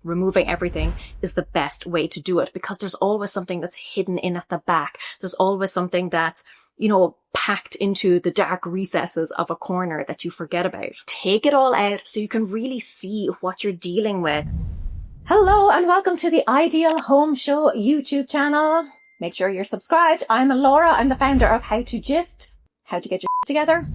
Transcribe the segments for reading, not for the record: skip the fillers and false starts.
removing everything is the best way to do it, because there's always something that's hidden in at the back. There's always something that's, packed into the dark recesses of a corner that you forget about. Take it all out so you can really see what you're dealing with. Hello and welcome to the Ideal Home Show YouTube channel. Make sure you're subscribed. I'm Laura. I'm the founder of How to GYST, how to get your together.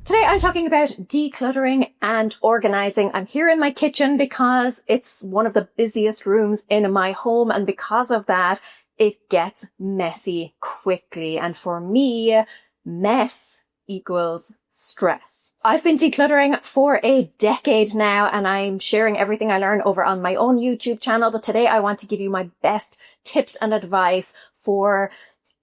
Today I'm talking about decluttering and organizing. I'm here in my kitchen because it's one of the busiest rooms in my home, and because of that, it gets messy quickly. And for me, mess equals stress. I've been decluttering for a decade now, and I'm sharing everything I learn over on my own YouTube channel. But today I want to give you my best tips and advice for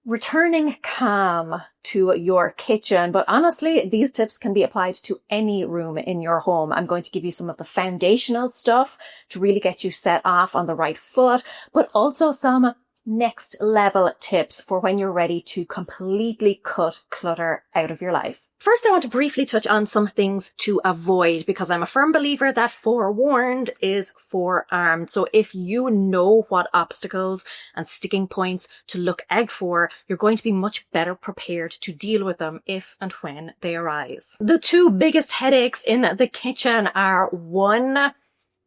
returning calm to your kitchen. But honestly, these tips can be applied to any room in your home. I'm going to give you some of the foundational stuff to really get you set off on the right foot, but also some next level tips for when you're ready to completely cut clutter out of your life. First, I want to briefly touch on some things to avoid, because I'm a firm believer that forewarned is forearmed. So if you know what obstacles and sticking points to look out for, you're going to be much better prepared to deal with them if and when they arise. The two biggest headaches in the kitchen are, one,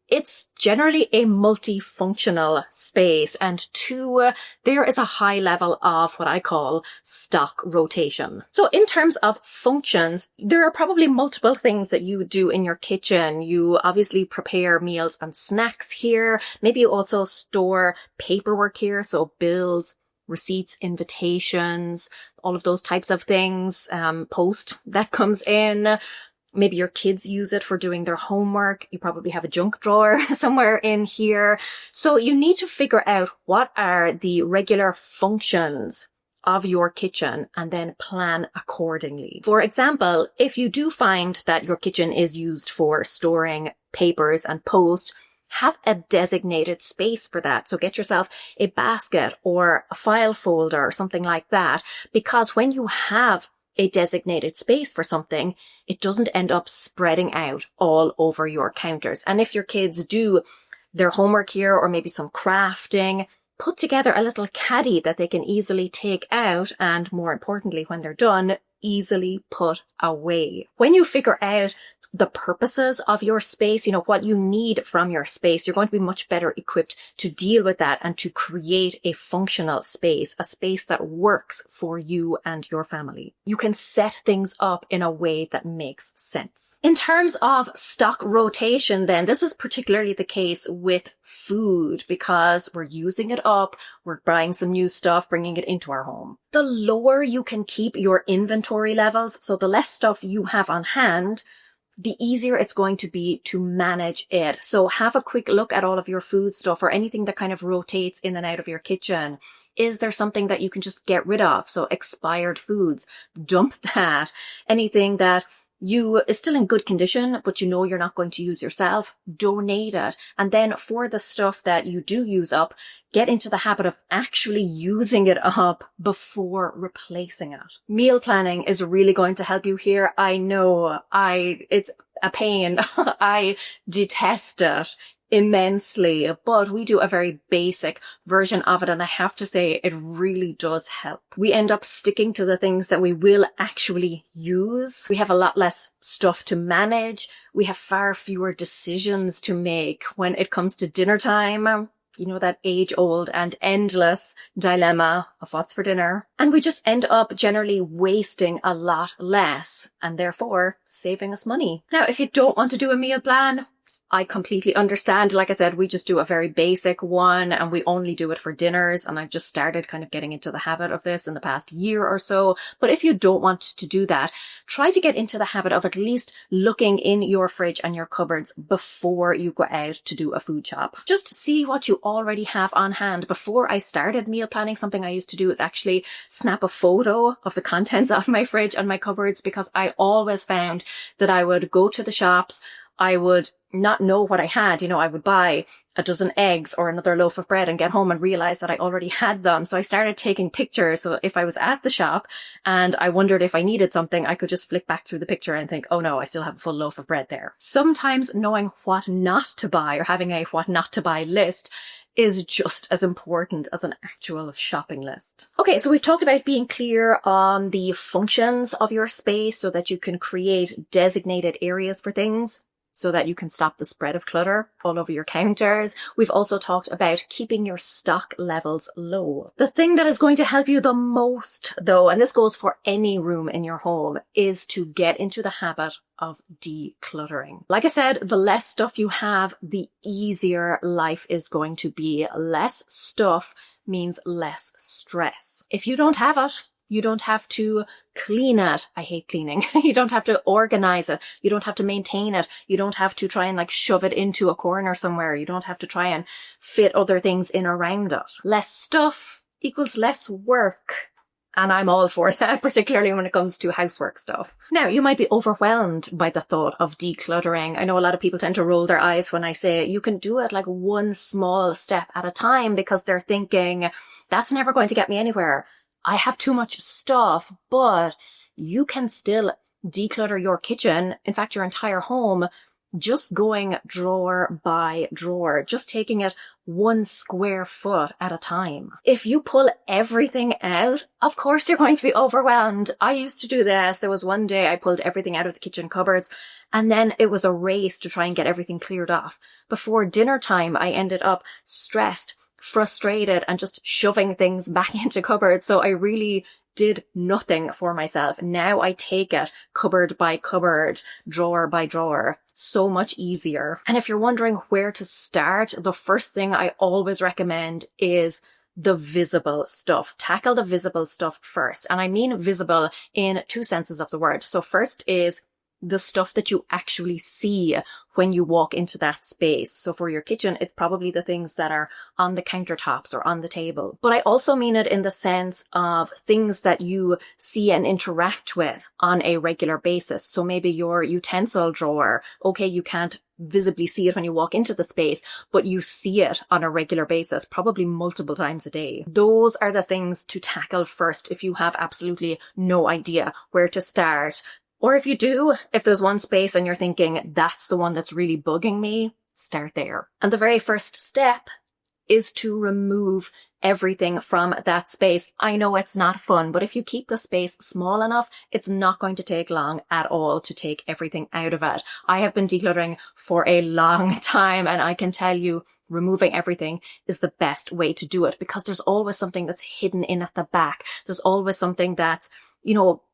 it's generally a multifunctional space, and two, there is a high level of what I call stock rotation. So in terms of functions, there are probably multiple things that you do in your kitchen. You obviously prepare meals and snacks here. Maybe you also store paperwork here, so bills, receipts, invitations, all of those types of things, post that comes in. Maybe your kids use it for doing their homework. You probably have a junk drawer somewhere in here. So you need to figure out what are the regular functions of your kitchen and then plan accordingly. For example, if you do find that your kitchen is used for storing papers and post, have a designated space for that. So get yourself a basket or a file folder or something like that, because when you have a designated space for something, it doesn't end up spreading out all over your counters. And if your kids do their homework here, or maybe some crafting, put together a little caddy that they can easily take out, and more importantly, when they're done, easily put away. When you figure out the purposes of your space, what you need from your space, you're going to be much better equipped to deal with that and to create a functional space, a space that works for you and your family. You can set things up in a way that makes sense. In terms of stock rotation, then, this is particularly the case with food, because we're using it up, we're buying some new stuff, bringing it into our home. The lower you can keep your inventory levels, so the less stuff you have on hand, the easier it's going to be to manage it. So have a quick look at all of your food stuff, or anything that kind of rotates in and out of your kitchen. Is there something that you can just get rid of? So expired foods, dump that. Anything that is still in good condition, but you're not going to use yourself, donate it. And then for the stuff that you do use up, get into the habit of actually using it up before replacing it. Meal planning is really going to help you here. I know it's a pain. I detest it immensely, but we do a very basic version of it, and I have to say it really does help. We end up sticking to the things that we will actually use. We have a lot less stuff to manage. We have far fewer decisions to make when it comes to dinner time. That age-old and endless dilemma of what's for dinner. And we just end up generally wasting a lot less, and therefore saving us money. Now, if you don't want to do a meal plan, I completely understand. Like I said, we just do a very basic one, and we only do it for dinners. And I've just started kind of getting into the habit of this in the past year or so. But if you don't want to do that, try to get into the habit of at least looking in your fridge and your cupboards before you go out to do a food shop. Just see what you already have on hand. Before I started meal planning, something I used to do is actually snap a photo of the contents of my fridge and my cupboards, because I always found that I would go to the shops, I would not know what I had. I would buy a dozen eggs or another loaf of bread and get home and realize that I already had them. So I started taking pictures. So if I was at the shop and I wondered if I needed something, I could just flick back through the picture and think, oh no, I still have a full loaf of bread there. Sometimes knowing what not to buy or having a what not to buy list is just as important as an actual shopping list. Okay, so we've talked about being clear on the functions of your space so that you can create designated areas for things, so that you can stop the spread of clutter all over your counters. We've also talked about keeping your stock levels low. The thing that is going to help you the most, though, and this goes for any room in your home, is to get into the habit of decluttering. Like I said, the less stuff you have, the easier life is going to be. Less stuff means less stress. If you don't have it, you don't have to clean it. I hate cleaning. You don't have to organize it. You don't have to maintain it. You don't have to try and shove it into a corner somewhere. You don't have to try and fit other things in around it. Less stuff equals less work. And I'm all for that, particularly when it comes to housework stuff. Now, you might be overwhelmed by the thought of decluttering. I know a lot of people tend to roll their eyes when I say you can do it one small step at a time, because they're thinking, that's never going to get me anywhere. I have too much stuff. But you can still declutter your kitchen, in fact, your entire home, just going drawer by drawer, just taking it 1 square foot at a time. If you pull everything out, of course you're going to be overwhelmed. I used to do this. There was one day I pulled everything out of the kitchen cupboards, and then it was a race to try and get everything cleared off. Before dinner time, I ended up stressed, frustrated, and just shoving things back into cupboards. So I really did nothing for myself. Now I take it cupboard by cupboard, drawer by drawer. So much easier. And if you're wondering where to start, the first thing I always recommend is the visible stuff. Tackle the visible stuff first. And I mean visible in 2 senses of the word. So first is the stuff that you actually see when you walk into that space. So for your kitchen, it's probably the things that are on the countertops or on the table. But I also mean it in the sense of things that you see and interact with on a regular basis. So maybe your utensil drawer, okay, you can't visibly see it when you walk into the space, but you see it on a regular basis, probably multiple times a day. Those are the things to tackle first if you have absolutely no idea where to start. Or if you do, if there's one space and you're thinking, that's the one that's really bugging me, start there. And the very first step is to remove everything from that space. I know it's not fun, but if you keep the space small enough, it's not going to take long at all to take everything out of it. I have been decluttering for a long time, and I can tell you, removing everything is the best way to do it, because there's always something that's hidden in at the back. There's always something that's,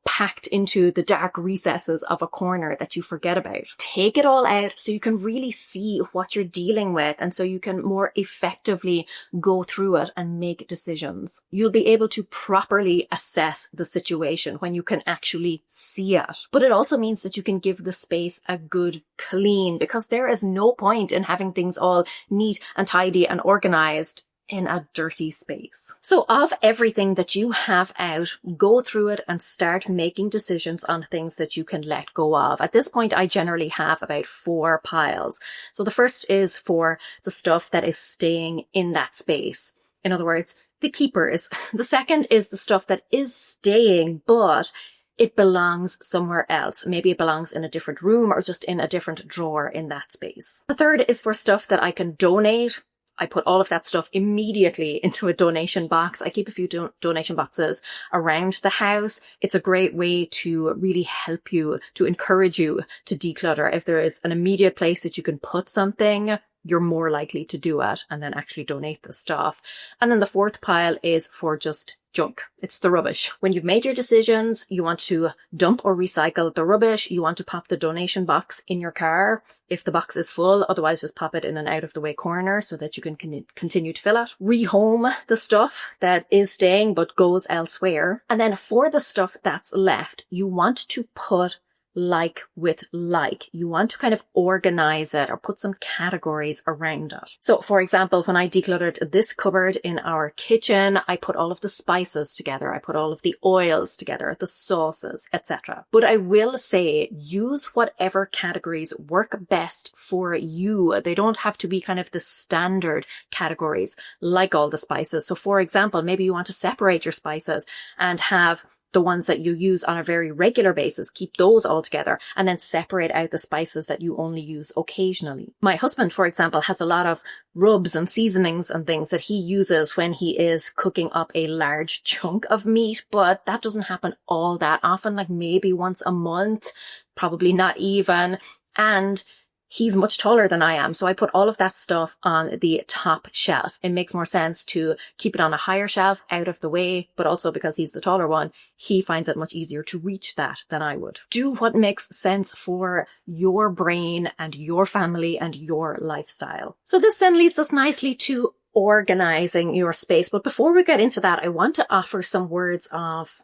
packed into the dark recesses of a corner that you forget about. Take it all out so you can really see what you're dealing with, and so you can more effectively go through it and make decisions. You'll be able to properly assess the situation when you can actually see it. But it also means that you can give the space a good clean, because there is no point in having things all neat and tidy and organized in a dirty space. So of everything that you have out, go through it and start making decisions on things that you can let go of. At this point, I generally have about 4 piles. So the first is for the stuff that is staying in that space. In other words, the keepers. The second is the stuff that is staying, but it belongs somewhere else. Maybe it belongs in a different room or just in a different drawer in that space. The third is for stuff that I can donate. I put all of that stuff immediately into a donation box. I keep a few donation boxes around the house. It's a great way to really help you, to encourage you to declutter. If there is an immediate place that you can put something, you're more likely to do it and then actually donate the stuff. And then the fourth pile is for just junk. It's the rubbish. When you've made your decisions, you want to dump or recycle the rubbish. You want to pop the donation box in your car if the box is full. Otherwise, just pop it in an out of the way corner so that you can continue to fill it. Rehome the stuff that is staying but goes elsewhere. And then for the stuff that's left, you want to put like with like. You want to kind of organize it or put some categories around it. So for example, when I decluttered this cupboard in our kitchen, I put all of the spices together. I put all of the oils together, the sauces, etc. But I will say use whatever categories work best for you. They don't have to be kind of the standard categories like all the spices. So for example, maybe you want to separate your spices and have the ones that you use on a very regular basis, keep those all together, and then separate out the spices that you only use occasionally. My husband, for example, has a lot of rubs and seasonings and things that he uses when he is cooking up a large chunk of meat, but that doesn't happen all that often, like maybe once a month, probably not even. And he's much taller than I am, so I put all of that stuff on the top shelf. It makes more sense to keep it on a higher shelf out of the way, but also because he's the taller one, he finds it much easier to reach that than I would. Do what makes sense for your brain and your family and your lifestyle. So this then leads us nicely to organizing your space. But before we get into that, I want to offer some words of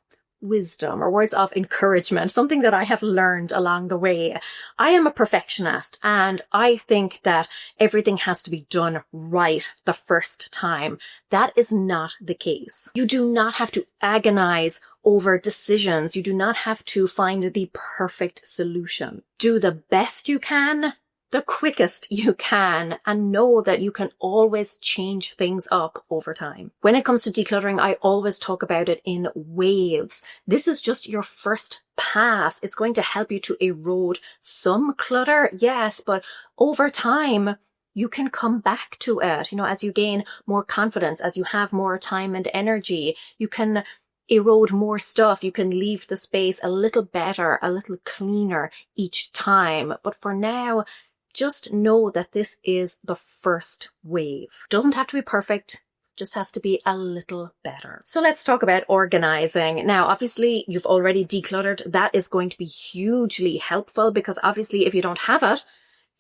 wisdom or words of encouragement, something that I have learned along the way. I am a perfectionist and I think that everything has to be done right the first time. That is not the case. You do not have to agonize over decisions. You do not have to find the perfect solution. Do the best you can, the quickest you can, and know that you can always change things up over time. When it comes to decluttering, I always talk about it in waves. This is just your first pass. It's going to help you to erode some clutter, yes, but over time, you can come back to it. You know, as you gain more confidence, as you have more time and energy, you can erode more stuff. You can leave the space a little better, a little cleaner each time. But for now, just know that this is the first wave. Doesn't have to be perfect, just has to be a little better. So let's talk about organizing. Now, obviously, you've already decluttered. That is going to be hugely helpful because obviously if you don't have it,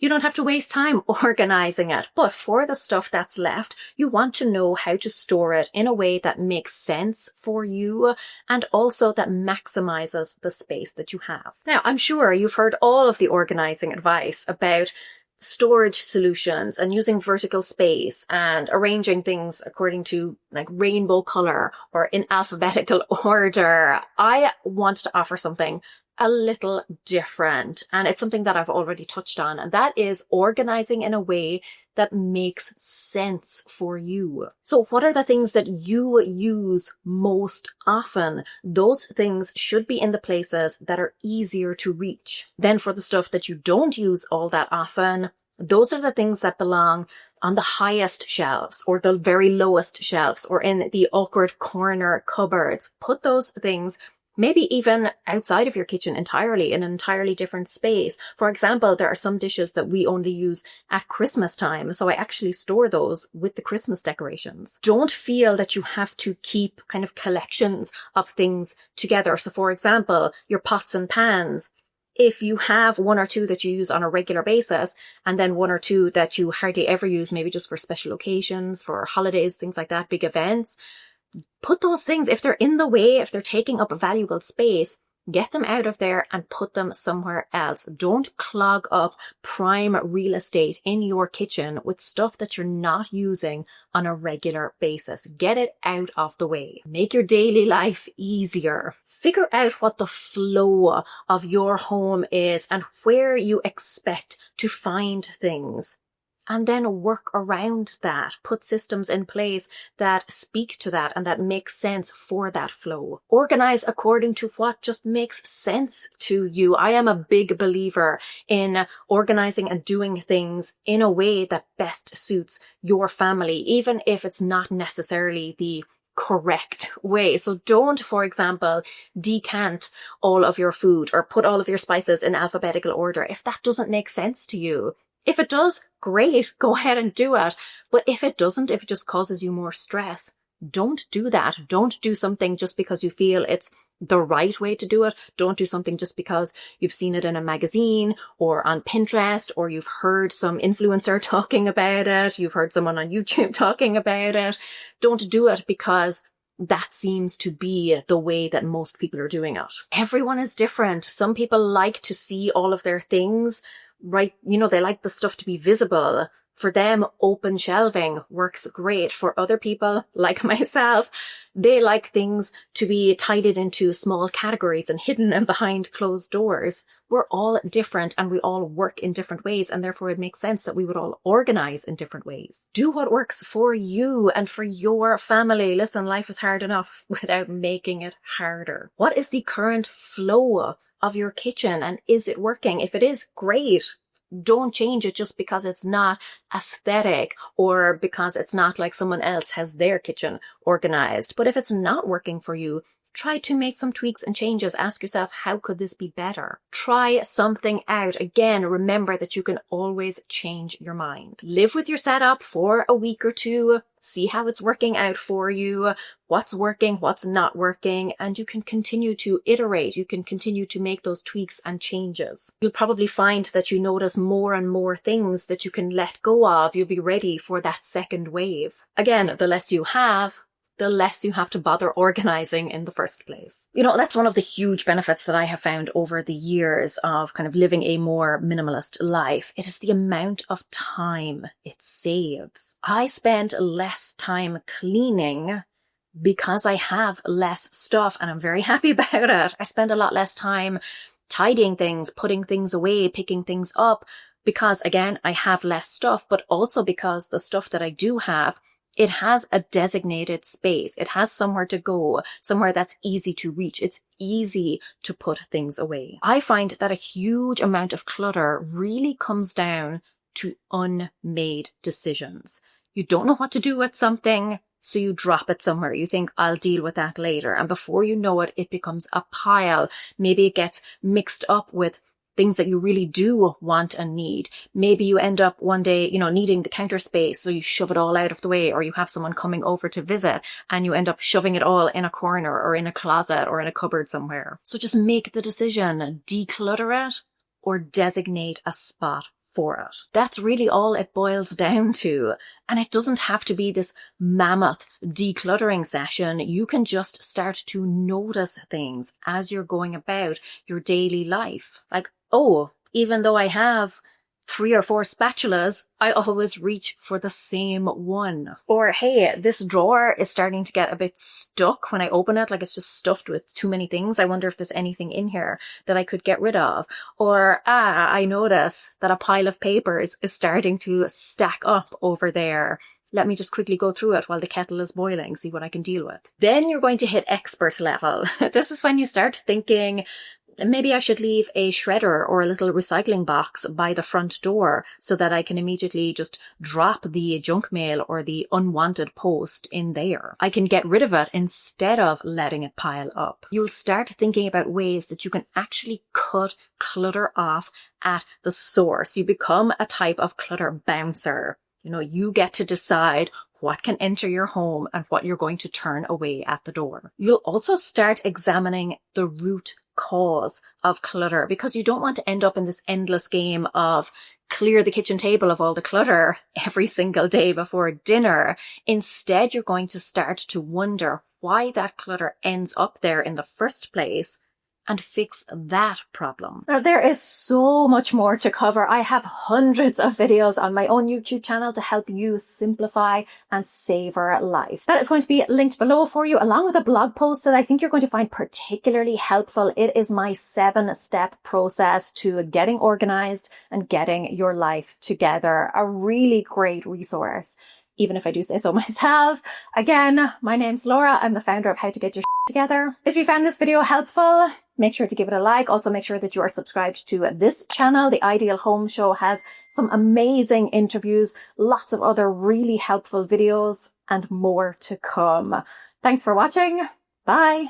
you don't have to waste time organizing it. But for the stuff that's left, you want to know how to store it in a way that makes sense for you and also that maximizes the space that you have. Now, I'm sure you've heard all of the organizing advice about storage solutions and using vertical space and arranging things according to like rainbow color or in alphabetical order. I want to offer something a little different, and it's something that I've already touched on, and that is organizing in a way that makes sense for you. So what are the things that you use most often? Those things should be in the places that are easier to reach. Then for the stuff that you don't use all that often, those are the things that belong on the highest shelves or the very lowest shelves or in the awkward corner cupboards. Put those things maybe even outside of your kitchen entirely, in an entirely different space. For example, there are some dishes that we only use at Christmas time, so I actually store those with the Christmas decorations. Don't feel that you have to keep kind of collections of things together. So for example, your pots and pans, if you have one or two that you use on a regular basis and then one or two that you hardly ever use, maybe just for special occasions, for holidays, things like that, big events, put those things, if they're in the way, if they're taking up a valuable space, get them out of there and put them somewhere else. Don't clog up prime real estate in your kitchen with stuff that you're not using on a regular basis. Get it out of the way. Make your daily life easier. Figure out what the flow of your home is and where you expect to find things. And then work around that. Put systems in place that speak to that and that make sense for that flow. Organize according to what just makes sense to you. I am a big believer in organizing and doing things in a way that best suits your family, even if it's not necessarily the correct way. So don't, for example, decant all of your food or put all of your spices in alphabetical order if that doesn't make sense to you. If it does, great, go ahead and do it. But if it doesn't, if it just causes you more stress, don't do that. Don't do something just because you feel it's the right way to do it. Don't do something just because you've seen it in a magazine or on Pinterest or you've heard some influencer talking about it. You've heard someone on YouTube talking about it. Don't do it because that seems to be the way that most people are doing it. Everyone is different. Some people like to see all of their things, right? You know, they like the stuff to be visible. For them, open shelving works great. For other people, like myself, they like things to be tidied into small categories and hidden and behind closed doors. We're all different and we all work in different ways, and therefore it makes sense that we would all organize in different ways. Do what works for you and for your family. Listen, life is hard enough without making it harder. What is the current flow of your kitchen, and is it working? If it is, great. Don't change it just because it's not aesthetic or because it's not like someone else has their kitchen organized. But if it's not working for you, try to make some tweaks and changes. Ask yourself, how could this be better? Try something out. Again, remember that you can always change your mind. Live with your setup for a week or two. See how it's working out for you, what's working, what's not working, and you can continue to iterate. You can continue to make those tweaks and changes. You'll probably find that you notice more and more things that you can let go of. You'll be ready for that second wave. Again, the less you have, the less you have to bother organizing in the first place. You know, that's one of the huge benefits that I have found over the years of kind of living a more minimalist life. It is the amount of time it saves. I spend less time cleaning because I have less stuff, and I'm very happy about it. I spend a lot less time tidying things, putting things away, picking things up, because again, I have less stuff, but also because the stuff that I do have, it has a designated space. It has somewhere to go, somewhere that's easy to reach. It's easy to put things away. I find that a huge amount of clutter really comes down to unmade decisions. You don't know what to do with something, so you drop it somewhere. You think, I'll deal with that later. And before you know it, it becomes a pile. Maybe it gets mixed up with things that you really do want and need. Maybe you end up one day, you know, needing the counter space, so you shove it all out of the way, or you have someone coming over to visit and you end up shoving it all in a corner or in a closet or in a cupboard somewhere. So just make the decision, declutter it or designate a spot for it. That's really all it boils down to. And it doesn't have to be this mammoth decluttering session. You can just start to notice things as you're going about your daily life. Like, oh, even though I have 3 or 4 spatulas, I always reach for the same one. Or, hey, this drawer is starting to get a bit stuck when I open it, like it's just stuffed with too many things. I wonder if there's anything in here that I could get rid of. Or, I notice that a pile of papers is starting to stack up over there. Let me just quickly go through it while the kettle is boiling, see what I can deal with. Then you're going to hit expert level. This is when you start thinking, maybe I should leave a shredder or a little recycling box by the front door so that I can immediately just drop the junk mail or the unwanted post in there. I can get rid of it instead of letting it pile up. You'll start thinking about ways that you can actually cut clutter off at the source. You become a type of clutter bouncer. You know, you get to decide what can enter your home and what you're going to turn away at the door. You'll also start examining the root cause of clutter, because you don't want to end up in this endless game of clear the kitchen table of all the clutter every single day before dinner. Instead, you're going to start to wonder why that clutter ends up there in the first place and fix that problem. Now, there is so much more to cover. I have hundreds of videos on my own YouTube channel to help you simplify and savor life. That is going to be linked below for you, along with a blog post that I think you're going to find particularly helpful. It is my 7-step process to getting organized and getting your life together. A really great resource, even if I do say so myself. Again, my name's Laura. I'm the founder of How to Get Your Together. If you found this video helpful, make sure to give it a like. Also, make sure that you are subscribed to this channel. The Ideal Home Show has some amazing interviews, lots of other really helpful videos, and more to come. Thanks for watching. Bye.